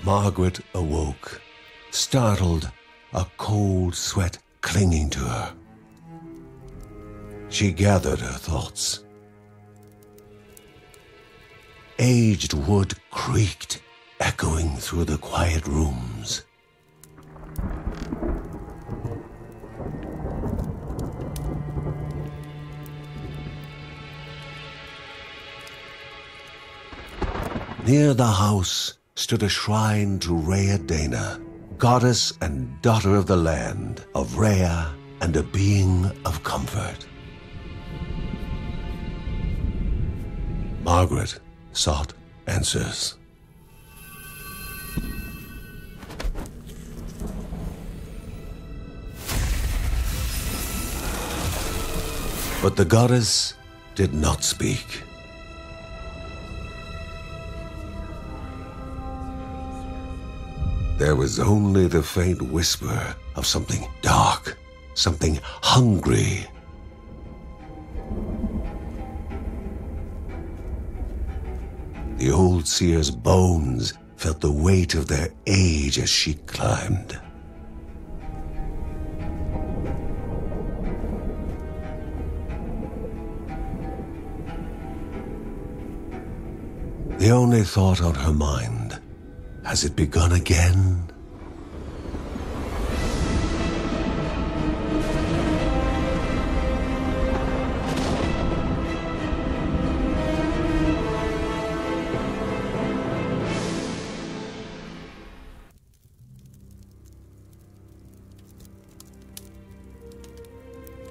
Margaret awoke, startled, a cold sweat clinging to her. She gathered her thoughts. Aged wood creaked, echoing through the quiet rooms. Near the house stood a shrine to Rhea Dana, goddess and daughter of the land, of Rhea and a being of comfort. Margaret sought answers. But the goddess did not speak. There was only the faint whisper of something dark, something hungry. The old seer's bones felt the weight of their age as she climbed. The only thought on her mind, has it begun again?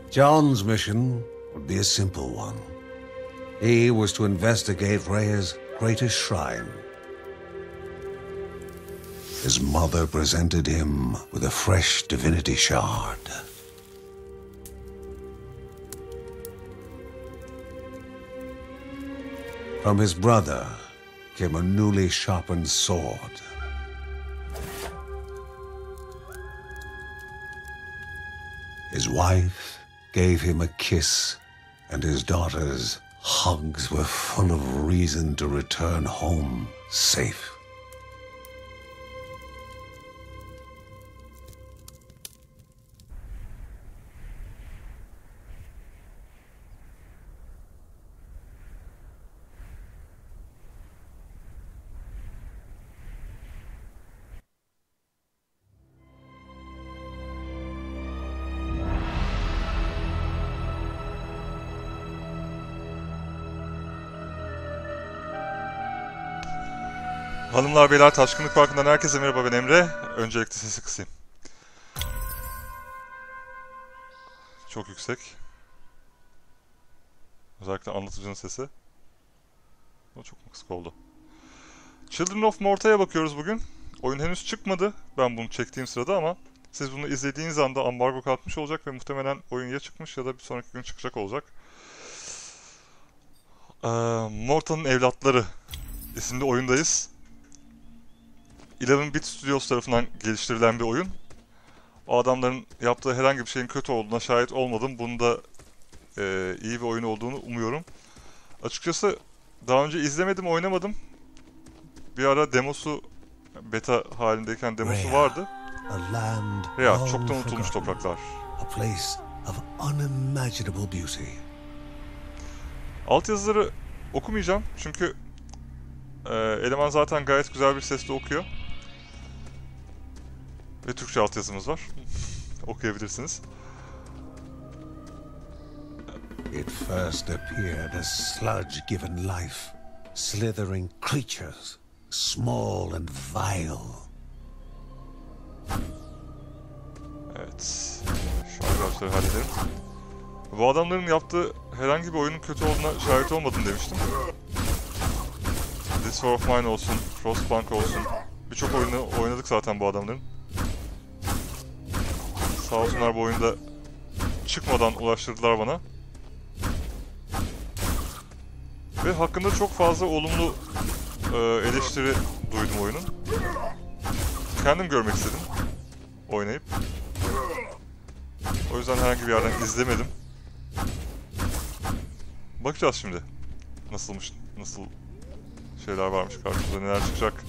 John's mission would be a simple one. He was to investigate Rhea's greatest shrine. His mother presented him with a fresh divinity shard. From his brother came a newly sharpened sword. His wife gave him a kiss, and his daughter's hugs were full of reason to return home safe. Hanımlar beyler, Taşkınlık Parkı'ndan herkese merhaba, ben Emre. Öncelikle sesi kısayım. Çok yüksek. Özellikle anlatıcının sesi. O çok kısık oldu. Children of Morta'ya bakıyoruz bugün. Oyun henüz çıkmadı ben bunu çektiğim sırada, ama siz bunu izlediğiniz anda ambargo kalkmış olacak ve muhtemelen oyun ya çıkmış ya da bir sonraki gün çıkacak olacak. Mortanın Evlatları isimli oyundayız. 11-bit Studios tarafından geliştirilen bir oyun. O adamların yaptığı herhangi bir şeyin kötü olduğuna şahit olmadım. Bunun da iyi bir oyun olduğunu umuyorum. Açıkçası daha önce izlemedim, oynamadım. Bir ara demosu, beta halindeyken demosu vardı. Ya çoktan unutulmuş topraklar. Altyazıları okumayacağım çünkü eleman zaten gayet güzel bir sesle okuyor. Ve Türkçe altyazımız var. Okuyabilirsiniz. It first appeared as sludge given life, slithering creatures, small and vile. Evet. Şu arkadaşları halledelim. Bu adamların yaptığı herhangi bir oyunun kötü olduğuna şahit olmadım demiştim. This War of Mine olsun, Frostpunk olsun. Birçok oyunu oynadık zaten bu adamların. Sağ olsunlar bu oyunda çıkmadan ulaştırdılar bana. Ve hakkında çok fazla olumlu eleştiri duydum oyunun. Kendim görmek istedim oynayıp. O yüzden herhangi bir yerden izlemedim. Bakacağız şimdi. Nasılmış, nasıl şeyler varmış karşımıza, neler çıkacak.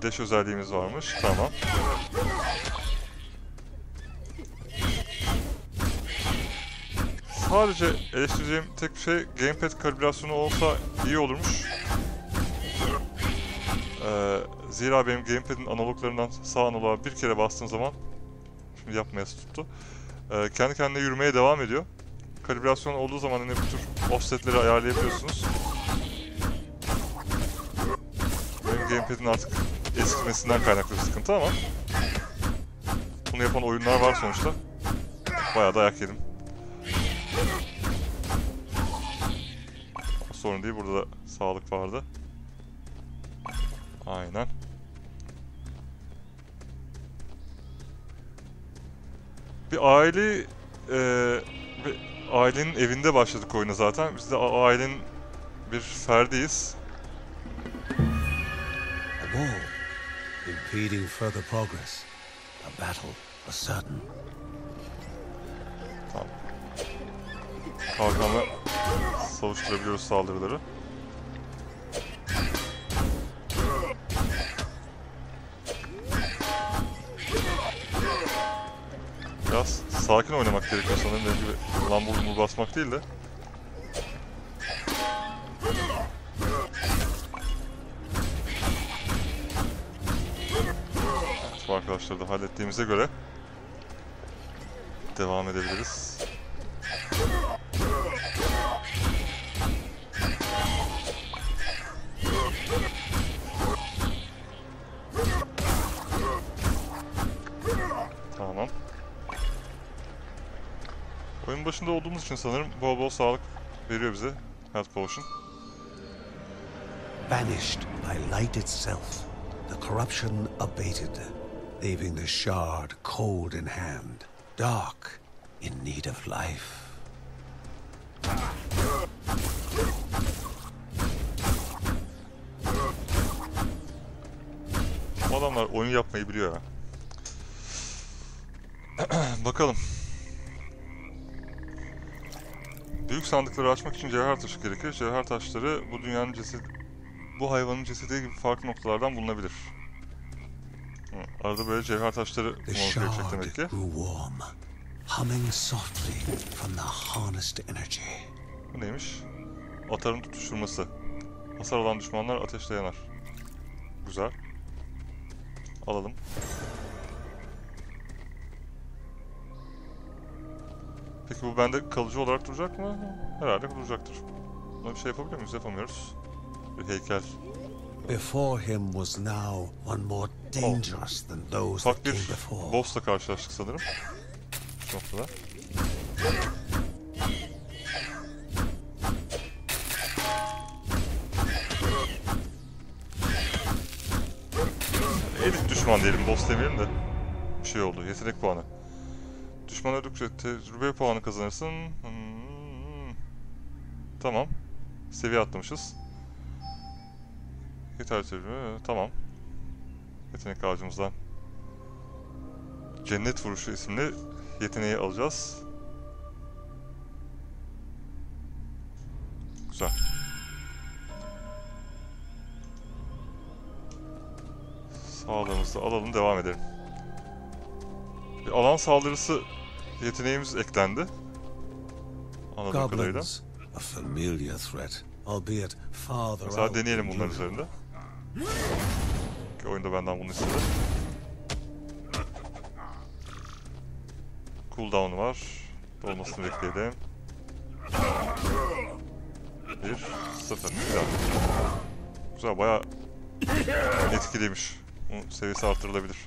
Dash özelliğimiz varmış. Tamam. Sadece eleştireceğim tek bir şey, gamepad kalibrasyonu olsa iyi olurmuş. Zira benim gamepad'in analoglarından sağ analoğa bir kere bastığım zaman, şimdi yapmaya tuttu, kendi kendine yürümeye devam ediyor. Kalibrasyon olduğu zaman yine bu tür offsetleri ayarlayabiliyorsunuz. Benim gamepad'in artık eskimesinden kaynaklı bir sıkıntı ama bunu yapan oyunlar var sonuçta. Bayağı dayak yedim. Sorun değil, burada da sağlık vardı. Aynen. Bir ailenin evinde başladık oyuna zaten. Biz de ailenin bir ferdiyiz. A wall, impeding further progress. A battle was certain. Tamam. Kalkanla savuşturabiliyoruz saldırıları. Biraz sakin oynamak gerekiyor sanırım, benim gibi lambur basmak değil de. Evet, bu arkadaşları da hallettiğimize göre devam edebiliriz. Tamam. Oyun başında olduğumuz için sanırım bol bol sağlık veriyor bize. Health Potion. Banished by light itself, the corruption abated, leaving the shard cold in hand, dark, in need of life. Bu adamlar oyun yapmayı biliyor ya. Bakalım. Büyük sandıkları açmak için cevher taşı gerekir. Cevher taşları bu hayvanın cesedi gibi farklı noktalardan bulunabilir. Arada böyle cevher taşları bulmamız gerekecek demek ki. Bu neymiş? Atarın tutuşturması. Hasar alan düşmanlar ateşle yanar. Güzel. Alalım. Peki bu bende kalıcı olarak duracak mı? Herhalde duracaktır. Buna bir şey yapabiliyor muyuz? Yapamıyoruz. Bir heykel. Before him was now one more dangerous than those that came before. Boss'la karşılaştık sanırım. Şu noktada. Elit düşman diyelim, boss demeyelim de. Bir şey oldu, yetenek puanı. Düşman öldükçe tecrübe puanı kazanırsın. Tamam. Seviye atlamışız. Yeterli tecrübe. Tamam. Yetenek ağacımızdan Cennet Vuruşu isimli yeteneği alacağız. Güzel. Sağlığımızı alalım, devam edelim. Bir alan saldırısı yeteneğimiz eklendi. Anladığım kadarıyla. Mesela deneyelim bunların üzerinde. Ki oyunda benden bunu istedi. Cooldown'u var. Dolmasını bekleyelim. 1-0. Güzel. Güzel, bayağı etkiliymiş. Bunun seviyesi artırılabilir.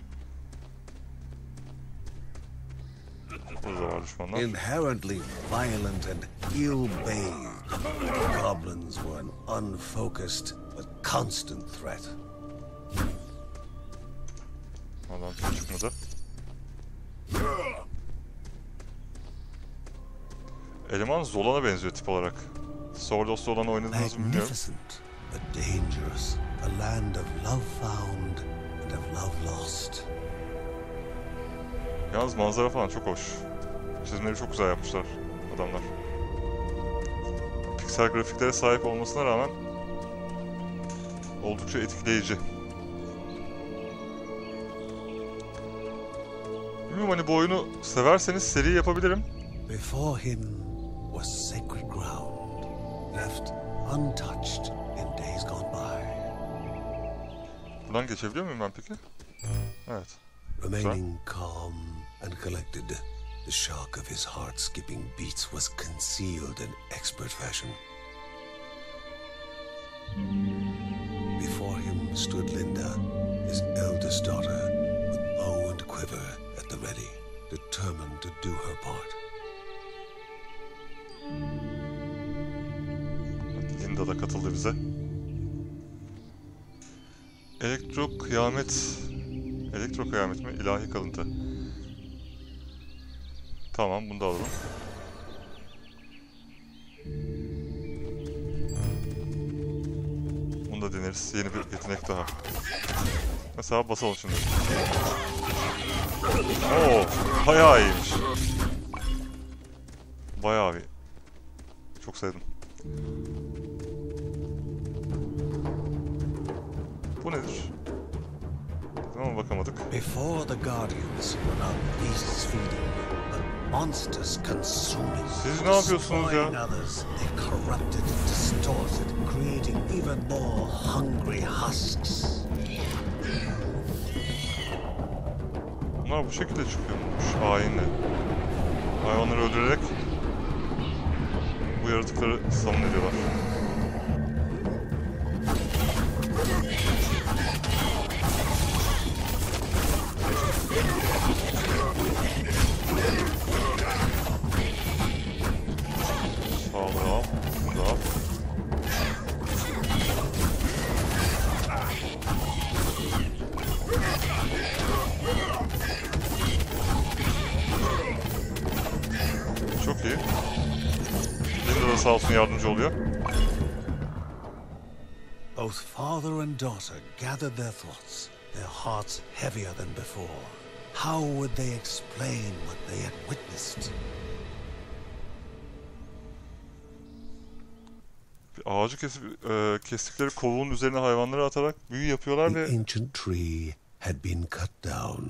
Burada var düşmanlar. Inherently violent and ill-bathed, the goblins were an unfocused but constant threat. Adam kim çıkmadı? Eleman Zolan'a benziyor tip olarak. Swordost'ta olan oynadığınızı bilmiyorum. Magnificent but dangerous, a land of love found and of love lost. Yalnız manzara falan çok hoş. Çizimleri çok güzel yapmışlar adamlar. Piksel grafiklere sahip olmasına rağmen oldukça etkileyici. Bilmiyorum, hani bu oyunu severseniz seri yapabilirim. Before him was sacred ground, left untouched in days gone by. Buradan geçebiliyor muyum ben peki? Evet. Remaining calm and collected, the shock of his heart-skipping beats was concealed in expert fashion. Before him stood Linda, his eldest daughter, with bow and quiver at the ready, determined to do her part. Linda da katıldı bize. Elektro kıyamet mi? İlahi kalıntı. Tamam, bunu da alalım. Bunu da deneriz. Yeni bir yetenek daha. Mesela basalım şimdi. Oo, bayağı iyiymiş. Bayağı iyi. Çok sevdim. Bu nedir? Ama bakamadık. Before the guardians were not beasts feeding, but monsters consuming. Siz ne yapıyorsunuz ya? Others, they corrupted and distorted, creating even more hungry husks. Bunlar bu şekilde çıkıyormuş ayinle. Hayvanları öldürerek bu yaratıkları samun ediyorlar. Sağlığı al, bunu da al. Çok iyi. Linda da sağ olsun yardımcı oluyor. Both father and daughter gathered their thoughts, their hearts heavier than before. How would they explain what they had witnessed? Bir ağacı kestikleri kovuğun üzerine hayvanları atarak büyü yapıyorlar The ve ancient tree had been cut down.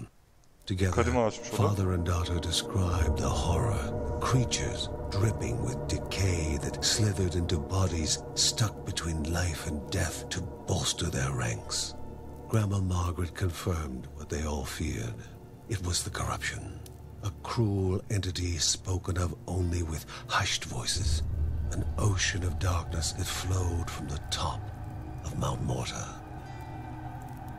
Together, Kadim ağaçmış o da. father and daughter described the horror, creatures dripping with decay that slithered into bodies stuck between life and death to bolster their ranks. Grandma Margaret confirmed what they all feared. It was the corruption, a cruel entity spoken of only with hushed voices, an ocean of darkness that flowed from the top of Mount Morta.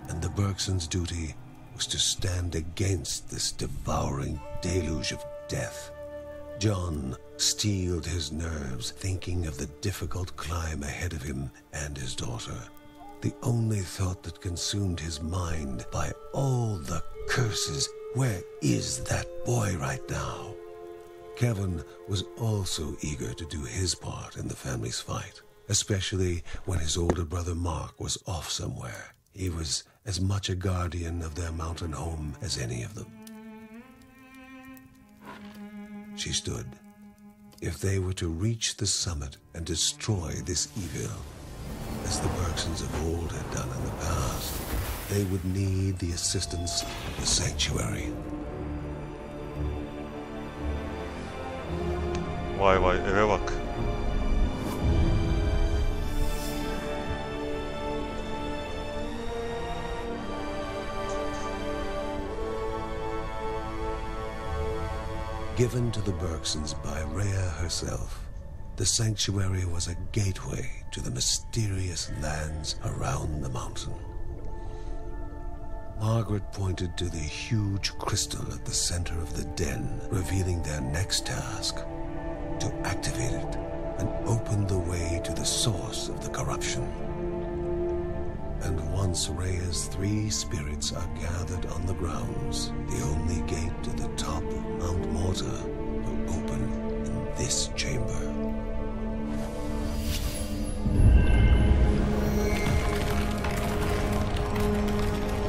And the Bergsons' duty was to stand against this devouring deluge of death. John steeled his nerves, thinking of the difficult climb ahead of him and his daughter. The only thought that consumed his mind, by all the curses, where is that boy right now? Kevin was also eager to do his part in the family's fight, especially when his older brother Mark was off somewhere. He was as much a guardian of their mountain home as any of them. She stood. If they were to reach the summit and destroy this evil, as the Bergsons of old had done in the past, they would need the assistance of the sanctuary. vay vay eve bak. Given to the Bergsons by Rhea herself, the sanctuary was a gateway to the mysterious lands around the mountain. Margaret pointed to the huge crystal at the center of the den, revealing their next task: to activate it and open the way to the source of the corruption. And once Rhea's 3 spirits are gathered on the grounds, the only gate to the top of Mount Morta will open in this chamber.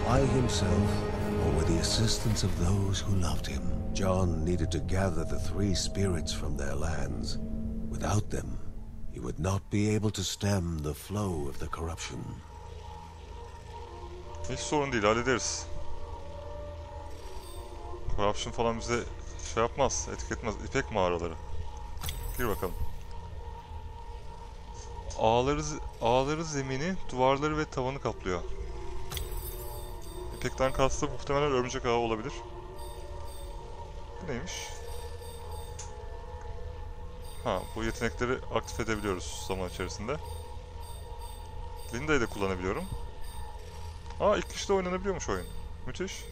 By himself, or with the assistance of those who loved him, John needed to gather the 3 spirits from their lands. Without them, he would not be able to stem the flow of the corruption. Hiç sorun değil, hallederiz. Corruption falan bize şey yapmaz, etki etmez. İpek mağaraları. Gir bakalım. Ağları zemini, duvarları ve tavanı kaplıyor. İpekten kastı muhtemelen örümcek ağı olabilir. Bu neymiş? Ha, bu yetenekleri aktif edebiliyoruz zaman içerisinde. Linda'yı da kullanabiliyorum. Aa, ilk kişide oynanabiliyormuş oyun. Müthiş.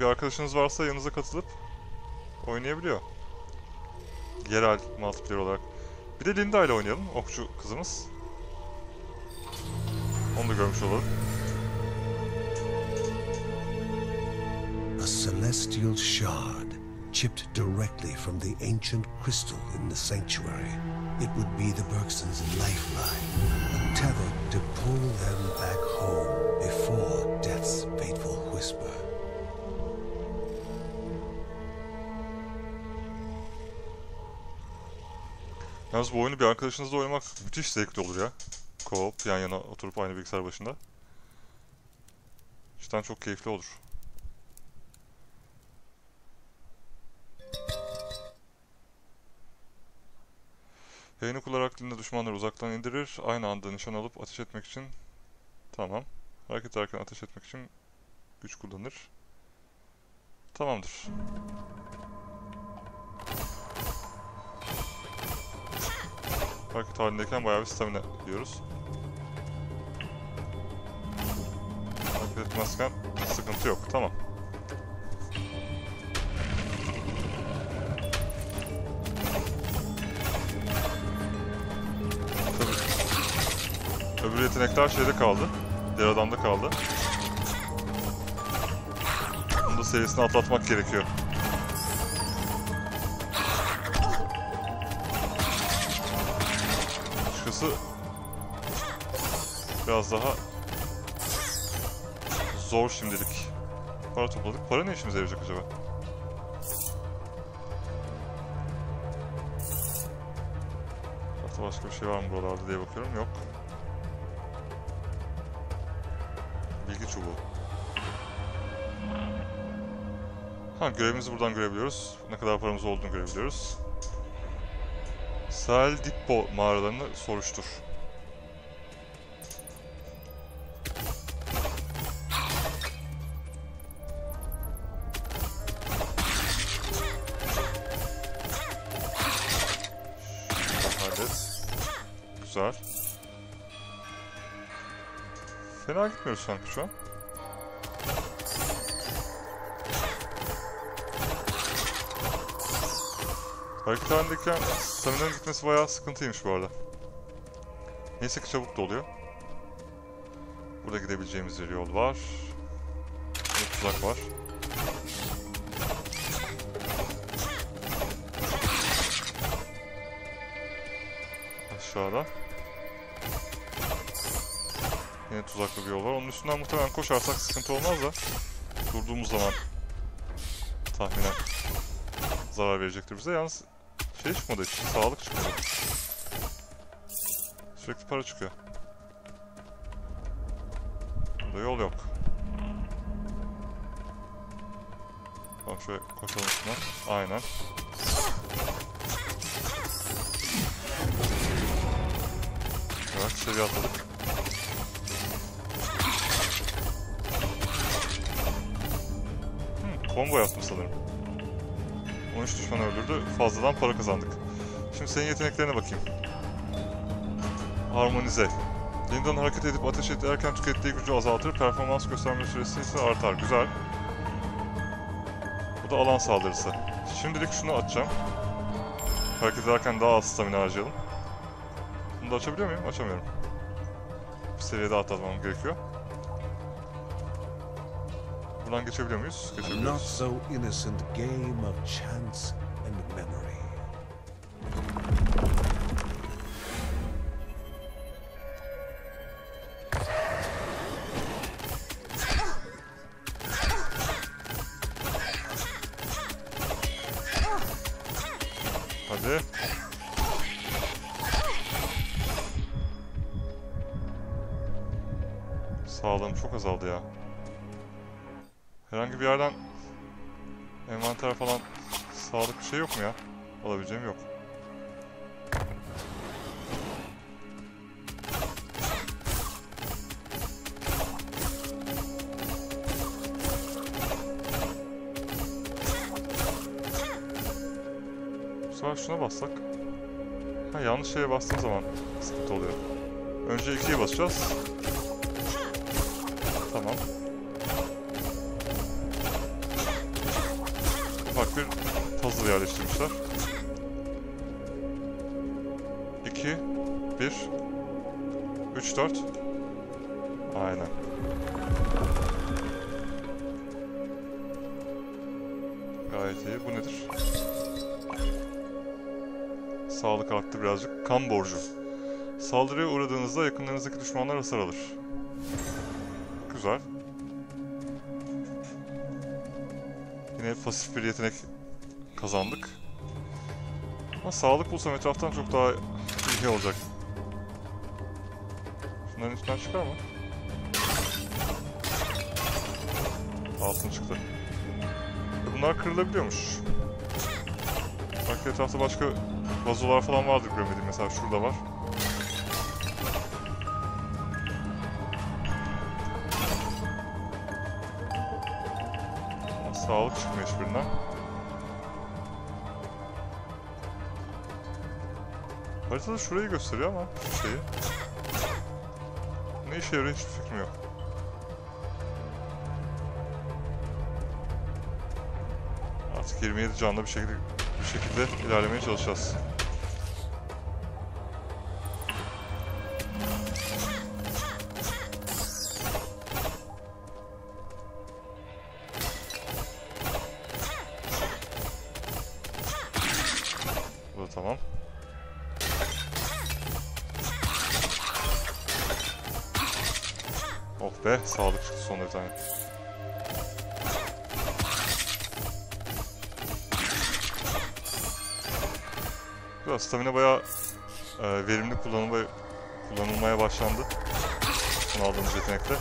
Bir arkadaşınız varsa yanınıza katılıp oynayabiliyor. Yerel multiplayer olarak. Bir de Linda ile oynayalım, okçu kızımız. Onu da görmüş olalım. A celestial shard, chipped directly from the ancient crystal in the sanctuary. It would be the Bergsons' lifeline, a tether to pull them back home before death's fateful whisper. Yalnız bu oyunu bir arkadaşınızla oynamak müthiş zevkli olur ya. Co-op, yan yana oturup aynı bilgisayar başında. Cidden çok keyifli olur. Yayını kullanarak dilinde düşmanları uzaktan indirir. Aynı anda nişan alıp ateş etmek için... Tamam. Hareket ederken ateş etmek için güç kullanır. Tamamdır. Hareket halindeyken bayağı bir stamina yiyoruz. Hareket etmezken sıkıntı yok. Tamam. Öbür yetenekler şeyde kaldı. Diğer adamda kaldı. Bunun da seviyesini atlatmak gerekiyor. Açıkçası biraz daha zor şimdilik. Para topladık. Para ne işimize yarayacak acaba? Hatta başka bir şey var mı buralarda diye bakıyorum. Yok. Bilgi çubuğu. Ha, görevimizi buradan görebiliyoruz. Ne kadar paramız olduğunu görebiliyoruz. Sahil Dippo mağaralarını soruştur. Hallet. Güzel. Fena gitmiyoruz sanki şu an. Hareket halindeyken stamina'nın gitmesi bayağı sıkıntıymış bu arada. Neyse ki çabuk doluyor. Burada gidebileceğimiz bir yol var. Bir tuzak var. Aşağıda. Yine tuzaklı bir yol var. Onun üstünden muhtemelen koşarsak sıkıntı olmaz da durduğumuz zaman tahminen zarar verecektir bize. Yalnız şey çıkmadı hiç, sağlık çıkmadı. Sürekli para çıkıyor. Burada yol yok. Tamam, şöyle koşalım üstüne. Aynen. Evet, seviye atladık. Combo yaptım sanırım. 13 düşman öldürdü. Fazladan para kazandık. Şimdi senin yeteneklerine bakayım. Harmonize. Yeniden hareket edip ateş ederken tükettiği gücü azaltır. Performans gösterme süresi ise artar. Güzel. Bu da alan saldırısı. Şimdilik şunu açacağım. Hareket ederken daha az stamina harcayalım. Bunu da açabiliyor muyum? Açamıyorum. Bir seviyede atlatmam gerekiyor. Buradan geçebiliyor muyuz? Geçebiliyoruz. Not so innocent game of chance and memory. Hadi. Sağlığım çok azaldı ya. Herhangi bir yerden envanter falan sağlık bir şey yok mu ya? Alabileceğim yok. Sonra şuna bassak. Ha, yanlış şeye bastığım zaman sıkıntı oluyor. Önce 2'ye basacağız. Tamam. Ufak bir puzzle yerleştirmişler. 2, 1, 3, 4. Aynen. Gayet iyi. Bu nedir? Sağlık arttı birazcık. Kan borcu. Saldırıya uğradığınızda yakınlarınızdaki düşmanlar hasar alır. Güzel. Yine pasif bir yetenek kazandık. Ama sağlık bulsam etraftan çok daha iyi olacak. Şunların üstünden çıkar mı? Altın çıktı. Bunlar kırılabiliyormuş. Bak etrafta başka vazolar falan vardır görmediğim. Mesela şurada var. Sağlık çıkmıyor hiçbirinden. Haritada şurayı gösteriyor ama şu şeyi. Ne işe yarıyor hiçbir fikrim yok. Artık 27 canlı bir şekilde ilerlemeye çalışacağız. Bu da tamam. Oh be, sağlık çıktı sonunda bir tane. Biraz stamina bayağı verimli kullanılmaya başlandı. Son aldığımız yetenekle.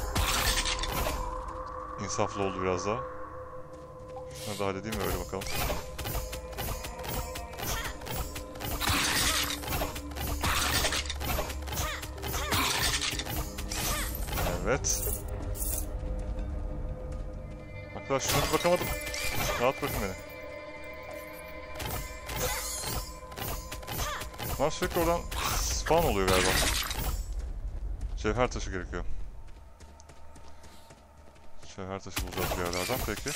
İnsaflı oldu biraz daha. Şunu da halledeyim mi öyle bakalım. Evet. Arkadaşlar şuna bir bakamadım. Rahat bırakın beni. Bunlar sürekli oradan spawn oluyor galiba. Cevher taşı gerekiyor. Cevher taşı bulacağız bir yerlerden peki.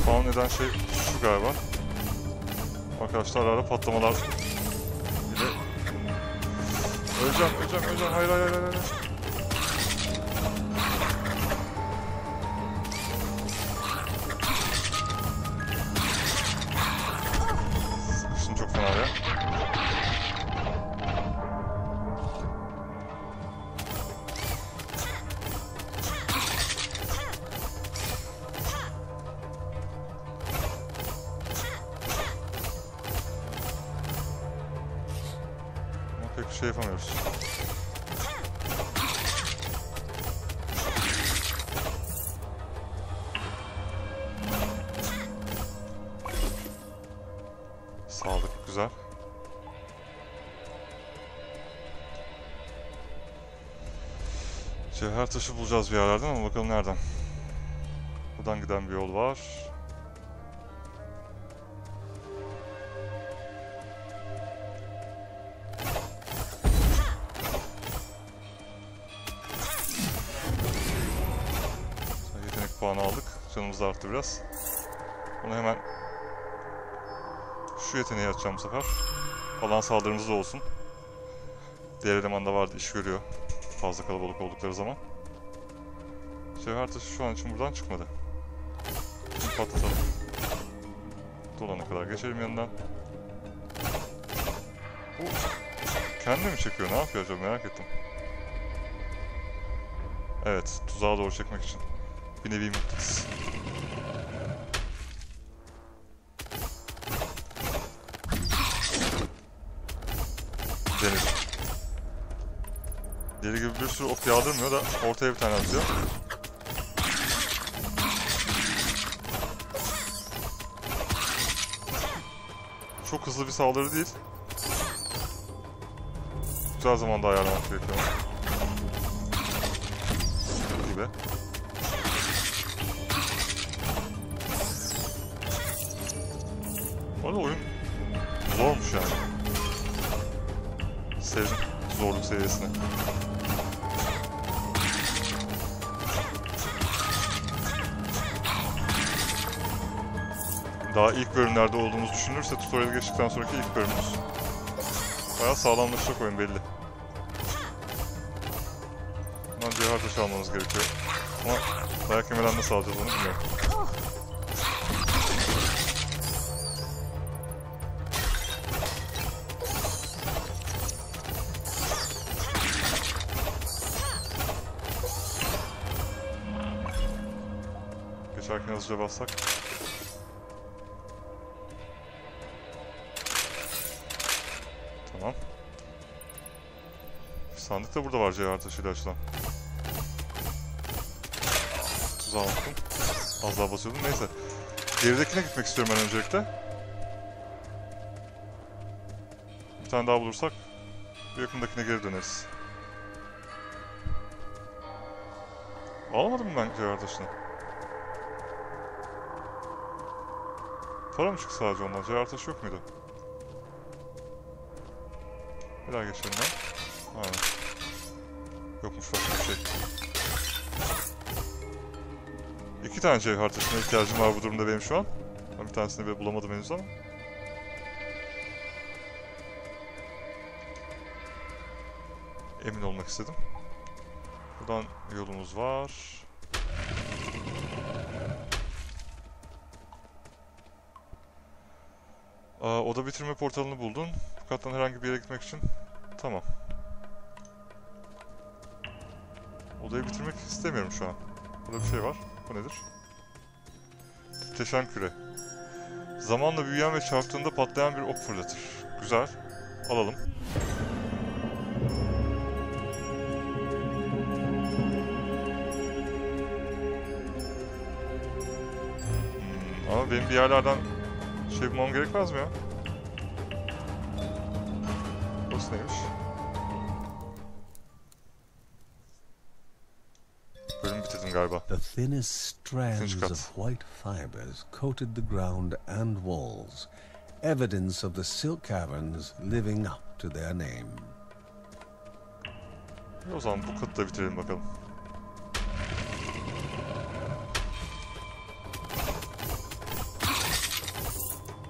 Spawn eden şey şu galiba. Arkadaşlar ara patlamalar bile. Öleceğim. Hayır. Sıkıştım çok fena ya. Pek bir şey yapamıyoruz. Sağlık güzel. Cevher taşı bulacağız bir yerlerden ama bakalım nereden. Buradan giden bir yol var. Puanı aldık. Canımız da arttı biraz. Bunu hemen şu yeteneği açacağım bu sefer. Alan saldırımız da olsun. Diğer eleman da vardı, iş görüyor. Fazla kalabalık oldukları zaman. Cevher taşı şu an için buradan çıkmadı. Şimdi patlatalım. Dolana kadar geçelim yanından. Kendine mi çekiyor? Ne yapıyor acaba? Merak ettim. Evet, tuzağa doğru çekmek için. Bir nevi mıknatıs. Denedim. Deli gibi bir sürü ok yağdırmıyor da ortaya bir tane atıyor. Çok hızlı bir saldırı değil. Güzel zamanda ayarlamak gerekiyor. Gibi. Bu arada oyun zormuş yani. Sevdim zorluk seviyesini. Daha ilk bölümlerde olduğumuzu düşünülürse tutorial geçtikten sonraki ilk bölümümüz. Bayağı sağlamlaşacak oyun belli. Bundan cevher taşı almamız gerekiyor. Ama dayak yemeden nasıl alacağız onu bilmiyorum. Geçerken hızlıca bassak. Tamam. Sandık da burada var cevher taşıyla açılan. Tuzağa attım. Az daha basıyordum. Neyse. Geridekine gitmek istiyorum ben öncelikle. Bir tane daha bulursak bir yakındakine geri döneriz. Alamadım mı ben cevher taşını? Para mı çıktı sadece ondan? Cevher taşı yok muydu? Bir daha geçelim ben. Aynen. Yokmuş başka bir şey. 2 tane cevher taşına ihtiyacım var bu durumda benim şu an. Ben bir tanesini bile bulamadım henüz ama. Emin olmak istedim. Buradan yolumuz var. Oda bitirme portalını buldun. Bu kattan herhangi bir yere gitmek için. Tamam. Odayı bitirmek istemiyorum şu an. Burada bir şey var. Bu nedir? Titreşen küre. Zamanla büyüyen ve çarptığında patlayan bir ok fırlatır. Güzel. Alalım. Ama benim bir yerlerden şey bulmam gerekmez mi ya? Burası neymiş? Bölümü bitirdim galiba. The thinnest strands of white fibers coated the ground and walls, evidence of the silk caverns living up to their name. O zaman bu katı da bitirelim bakalım.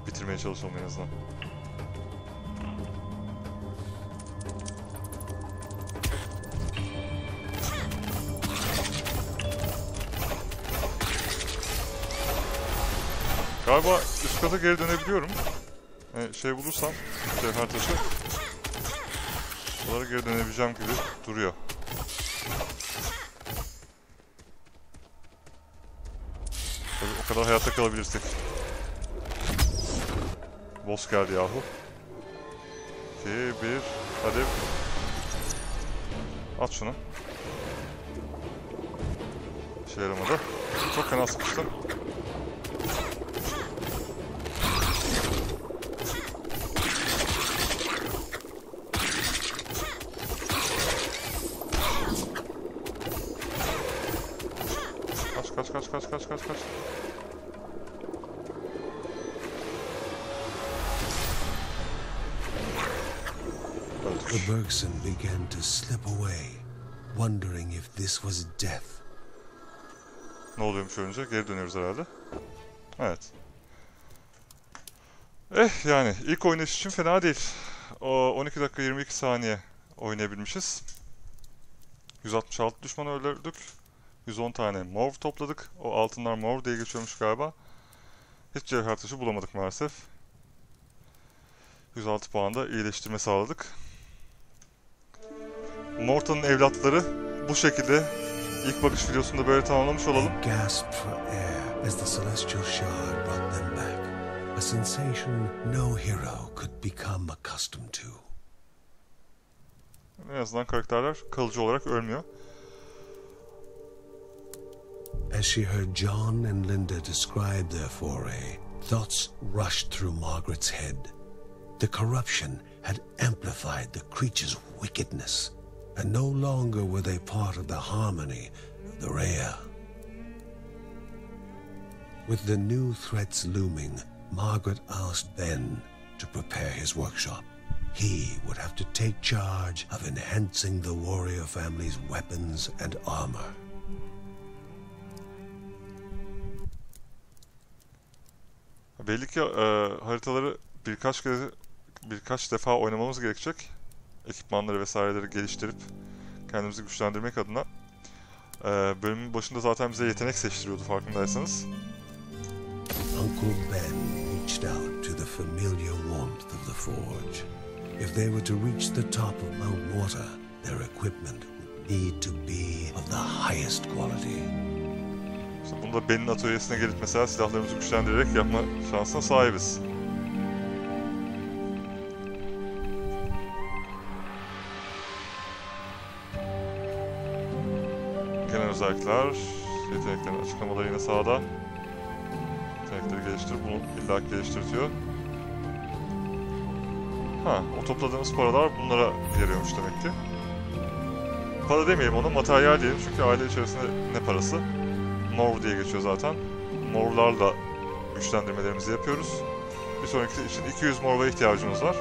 Bitirmeye çalışalım en azından. Galiba üst kata geri dönebiliyorum. Şey bulursam, cevher taşı. Onlara geri dönebileceğim gibi duruyor. Tabii o kadar hayatta kalabilirsek. Boss geldi yahu. 2, 1, hadi. At şunu. İşe yaramadı. Çok fena sıkıştı. Kaç. The Bergson began to slip away, wondering if this was death. Ne oluyormuş önce? Geri dönüyoruz herhalde. Evet. Yani ilk oynayış için fena değil. O 12 dakika 22 saniye oynayabilmişiz. 166 düşmanı öldürdük. 110 tane mor topladık. O altınlar mor diye geçiyormuş galiba. Hiç cevher taşı bulamadık maalesef. 106 puanda iyileştirme sağladık. Mortanın evlatları bu şekilde ilk bakış videosunda böyle tamamlamış olalım. They gasped for air as the celestial shard brought them back. A sensation no hero could become accustomed to. En azından karakterler kalıcı olarak ölmüyor. As she heard John and Linda describe their foray, thoughts rushed through Margaret's head. The corruption had amplified the creature's wickedness, and no longer were they part of the harmony of the rare. With the new threats looming, Margaret asked Ben to prepare his workshop. He would have to take charge of enhancing the warrior family's weapons and armor. Belli ki haritaları birkaç defa oynamamız gerekecek. Ekipmanları vesaireleri geliştirip kendimizi güçlendirmek adına. Bölümün başında zaten bize yetenek seçtiriyordu farkındaysanız. Uncle Ben reached out to the familiar warmth of the forge. If they were to reach the top of Mount Morta, their equipment would need to be of the highest quality. İşte bunu da Ben'in atölyesine gelip mesela silahlarımızı güçlendirerek yapma şansına sahibiz. Genel özellikler, yeteneklerin açıklamaları yine sağda. Yetenekleri geliştir, bunu illa geliştirtiyor. O topladığımız paralar bunlara yarıyormuş demek ki. Para demeyelim ona, materyal diyelim çünkü aile içerisinde ne parası? Mor diye geçiyor zaten. Morlarla güçlendirmelerimizi yapıyoruz. Bir sonraki için 200 morla ihtiyacımız var.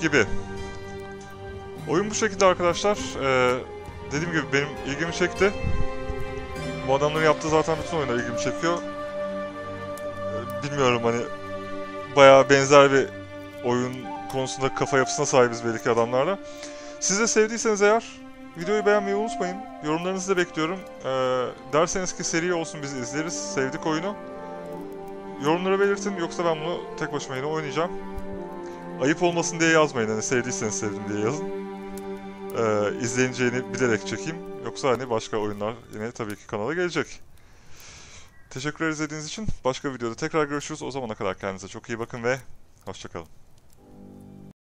Gibi. Oyun bu şekilde arkadaşlar. Dediğim gibi benim ilgimi çekti. Bu adamların yaptığı zaten bütün oyunlar ilgimi çekiyor. Bilmiyorum hani bayağı benzer bir oyun konusunda kafa yapısına sahibiz belli ki adamlarla. Siz de sevdiyseniz eğer videoyu beğenmeyi unutmayın. Yorumlarınızı da bekliyorum. Derseniz ki seri olsun biz izleriz. Sevdik oyunu. Yorumlara belirtin yoksa ben bunu tek başıma yine oynayacağım. Ayıp olmasın diye yazmayın. Hani sevdiyseniz sevdim diye yazın. İzleneceğini bilerek çekeyim. Yoksa hani başka oyunlar yine tabii ki kanala gelecek. Teşekkürler izlediğiniz için. Başka videoda tekrar görüşürüz. O zamana kadar kendinize çok iyi bakın ve hoşça kalın.